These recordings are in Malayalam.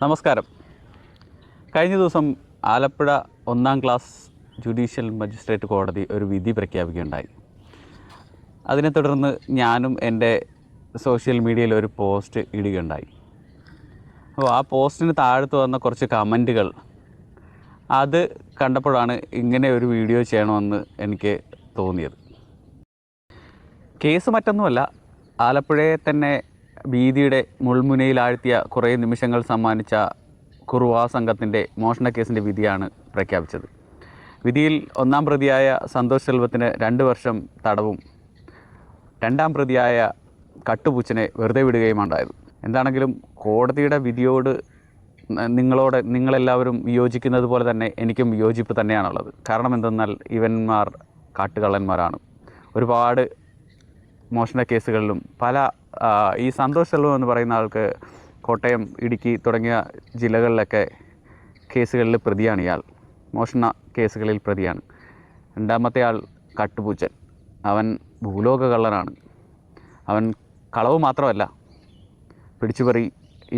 നമസ്കാരം. കഴിഞ്ഞ ദിവസം ആലപ്പുഴ 1ാം ക്ലാസ് ജുഡീഷ്യൽ മജിസ്ട്രേറ്റ് കോടതി ഒരു വിധി പ്രഖ്യാപിക്കുകയുണ്ടായി. അതിനെ തുടർന്ന് ഞാനും എൻ്റെ സോഷ്യൽ മീഡിയയിൽ ഒരു പോസ്റ്റ് ഇടുകയുണ്ടായി. അപ്പോൾ ആ പോസ്റ്റിന് താഴത്ത് വന്ന കുറച്ച് കമൻറ്റുകൾ അത് കണ്ടപ്പോഴാണ് ഇങ്ങനെ ഒരു വീഡിയോ ചെയ്യണമെന്ന് എനിക്ക് തോന്നിയത്. കേസ് മറ്റൊന്നുമല്ല, ആലപ്പുഴയെ തന്നെ ഭീതിയുടെ മുൾമുനയിലാഴ്ത്തിയ കുറേ നിമിഷങ്ങൾ സമ്മാനിച്ച കുറുവാ സംഘത്തിൻ്റെ മോഷണക്കേസിൻ്റെ വിധിയാണ് പ്രഖ്യാപിച്ചത്. വിധിയിൽ ഒന്നാം പ്രതിയായ സന്തോഷ് സെൽവത്തിന് 2 വർഷം തടവും രണ്ടാം പ്രതിയായ കട്ടുപൂച്ചനെ വെറുതെ വിടുകയുമുണ്ടായത്. എന്താണെങ്കിലും കോടതിയുടെ വിധിയോട് നിങ്ങളെല്ലാവരും വിയോജിക്കുന്നത് പോലെ തന്നെ എനിക്കും വിയോജിപ്പ് തന്നെയാണുള്ളത്. കാരണം എന്തെന്നാൽ ഇവന്മാർ കാട്ടുകള്ളന്മാരാണ്. ഒരുപാട് മോഷണ കേസുകളിലും ഈ സന്തോഷ് സെൽവം എന്ന് പറയുന്ന ആൾക്ക് കോട്ടയം, ഇടുക്കി തുടങ്ങിയ ജില്ലകളിലൊക്കെ കേസുകളിൽ പ്രതിയാണ് ഇയാൾ. മോഷണ കേസുകളിൽ പ്രതിയാണ്. രണ്ടാമത്തെ ആൾ കട്ടുപൂച്ചൻ, അവൻ ഭൂലോക കള്ളനാണ്. അവൻ കളവ് മാത്രമല്ല, പിടിച്ചുപറി,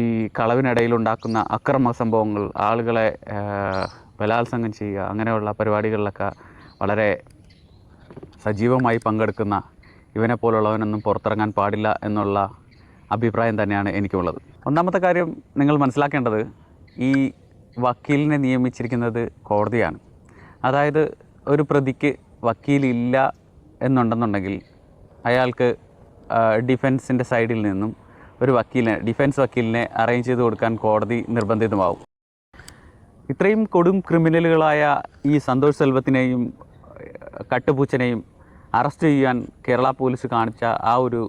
ഈ കളവിനിടയിലുണ്ടാക്കുന്ന അക്രമ സംഭവങ്ങൾ, ആളുകളെ ബലാത്സംഗം ചെയ്യുക, അങ്ങനെയുള്ള പരിപാടികളിലൊക്കെ വളരെ സജീവമായി പങ്കെടുക്കുന്ന ഇവനെപ്പോലുള്ളവനൊന്നും പുറത്തിറങ്ങാൻ പാടില്ല എന്നുള്ള അഭിപ്രായം തന്നെയാണ് എനിക്കുള്ളത്. ഒന്നാമത്തെ കാര്യം നിങ്ങൾ മനസ്സിലാക്കേണ്ടത്, ഈ വക്കീലിനെ നിയമിച്ചിരിക്കുന്നത് കോടതിയാണ്. അതായത് ഒരു പ്രതിക്ക് വക്കീലില്ല എന്നുണ്ടെന്നുണ്ടെങ്കിൽ അയാൾക്ക് ഡിഫൻസിൻ്റെ സൈഡിൽ നിന്നും ഒരു ഡിഫൻസ് വക്കീലിനെ അറേഞ്ച് ചെയ്ത് കൊടുക്കാൻ കോടതി നിർബന്ധിതമാവും. ഇത്രയും കൊടും ക്രിമിനലുകളായ ഈ സന്തോഷ് സെൽവത്തിനെയും കട്ടുപൂച്ചനെയും അറസ്റ്റ് ചെയ്യാൻ കേരള പോലീസ് കാണിച്ച ആ ഒരു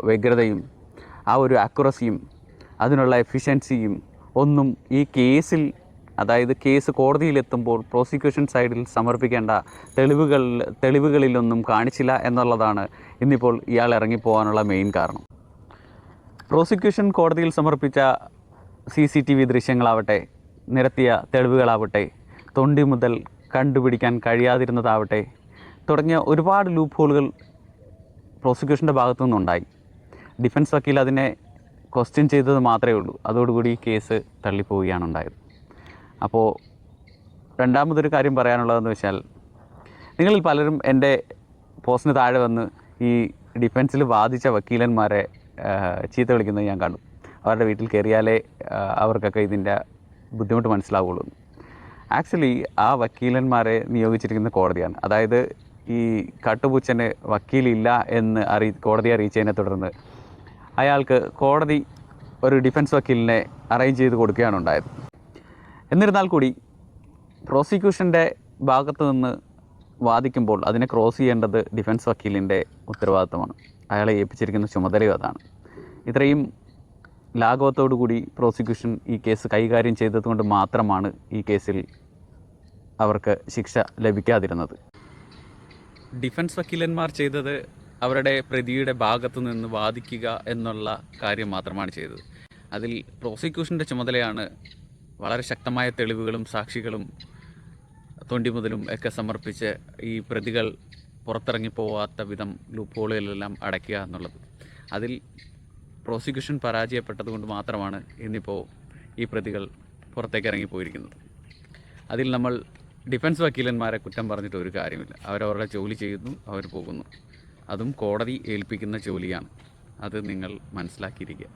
വ്യഗ്രതയും ആ ഒരു അക്യുറസിയും അതിനുള്ള എഫിഷ്യൻസിയും ഒന്നും ഈ കേസിൽ, അതായത് കേസ് കോടതിയിലെത്തുമ്പോൾ പ്രോസിക്യൂഷൻ സൈഡിൽ സമർപ്പിക്കേണ്ട തെളിവുകളിലൊന്നും കാണിച്ചില്ല എന്നുള്ളതാണ് ഇന്നിപ്പോൾ ഇയാൾ ഇറങ്ങിപ്പോകാനുള്ള മെയിൻ കാരണം. പ്രോസിക്യൂഷൻ കോടതിയിൽ സമർപ്പിച്ച CCTV ദൃശ്യങ്ങളാവട്ടെ, നിരത്തിയ തെളിവുകളാവട്ടെ, തൊണ്ടി മുതൽ കണ്ടുപിടിക്കാൻ കഴിയാതിരുന്നതാവട്ടെ തുടങ്ങിയ ഒരുപാട് ലൂപ്പ് ഹോളുകൾ പ്രോസിക്യൂഷൻ്റെ ഭാഗത്തു നിന്നുണ്ടായി. ഡിഫൻസ് വക്കീൽ അതിനെ ക്വസ്റ്റ്യൻ ചെയ്തത് മാത്രമേ ഉള്ളൂ. അതോടുകൂടി കേസ് തള്ളിപ്പോവുകയാണ് ഉണ്ടായത്. അപ്പോൾ രണ്ടാമതൊരു കാര്യം പറയാനുള്ളതെന്ന് വെച്ചാൽ, നിങ്ങളിൽ പലരും എൻ്റെ പോസ്റ്റിന് താഴെ വന്ന് ഈ ഡിഫൻസിൽ വാദിച്ച വക്കീലന്മാരെ ചീത്ത വിളിക്കുന്നത് ഞാൻ കണ്ടു. അവരുടെ വീട്ടിൽ കയറിയാലേ അവർക്കൊക്കെ ഇതിൻ്റെ ബുദ്ധിമുട്ട് മനസ്സിലാവുള്ളൂ. ആക്ച്വലി ആ വക്കീലന്മാരെ നിയോഗിച്ചിരിക്കുന്ന കോടതിയാണ്. അതായത് ഈ കട്ടുപൂച്ചന് വക്കീലില്ല എന്ന് കോടതിയെ അറിയിച്ചതിനെ തുടർന്ന് അയാൾക്ക് കോടതി ഒരു ഡിഫൻസ് വക്കീലിനെ അറേഞ്ച് ചെയ്ത് കൊടുക്കുകയാണ് ഉണ്ടായത്. എന്നിരുന്നാൽ കൂടി പ്രോസിക്യൂഷൻ്റെ ഭാഗത്തു നിന്ന് വാദിക്കുമ്പോൾ അതിനെ ക്രോസ് ചെയ്യേണ്ടത് ഡിഫൻസ് വക്കീലിൻ്റെ ഉത്തരവാദിത്തമാണ്. അയാളെ ഏൽപ്പിച്ചിരിക്കുന്ന ചുമതലയും അതാണ്. ഇത്രയും ലാഘവത്തോടു കൂടി പ്രോസിക്യൂഷൻ ഈ കേസ് കൈകാര്യം ചെയ്തതുകൊണ്ട് മാത്രമാണ് ഈ കേസിൽ അവർക്ക് ശിക്ഷ ലഭിക്കാതിരുന്നത്. ഡിഫൻസ് വക്കീലന്മാർ ചെയ്തത് അവരുടെ പ്രതിയുടെ ഭാഗത്തു നിന്ന് വാദിക്കുക എന്നുള്ള കാര്യം മാത്രമാണ് ചെയ്തത്. അതിൽ പ്രോസിക്യൂഷൻ്റെ ചുമതലയാണ് വളരെ ശക്തമായ തെളിവുകളും സാക്ഷികളും തൊണ്ടിമുതലും ഒക്കെ സമർപ്പിച്ച് ഈ പ്രതികൾ പുറത്തിറങ്ങിപ്പോവാത്ത വിധം ലൂപ്പ് ഹോളുകളെല്ലാം അടയ്ക്കുക എന്നുള്ളത്. അതിൽ പ്രോസിക്യൂഷൻ പരാജയപ്പെട്ടതുകൊണ്ട് മാത്രമാണ് ഇന്നിപ്പോൾ ഈ പ്രതികൾ പുറത്തേക്ക് ഇറങ്ങിപ്പോയിരിക്കുന്നത്. അതിൽ നമ്മൾ ഡിഫൻസ് വക്കീലന്മാരെ കുറ്റം പറഞ്ഞിട്ട് ഒരു കാര്യമില്ല. അവരവരുടെ ജോലി ചെയ്യുന്നു, അവർ പോകുന്നു. അതും കോടതി ഏൽപ്പിക്കുന്ന ജോലിയാണ്. അത് നിങ്ങൾ മനസ്സിലാക്കിയിരിക്കുക.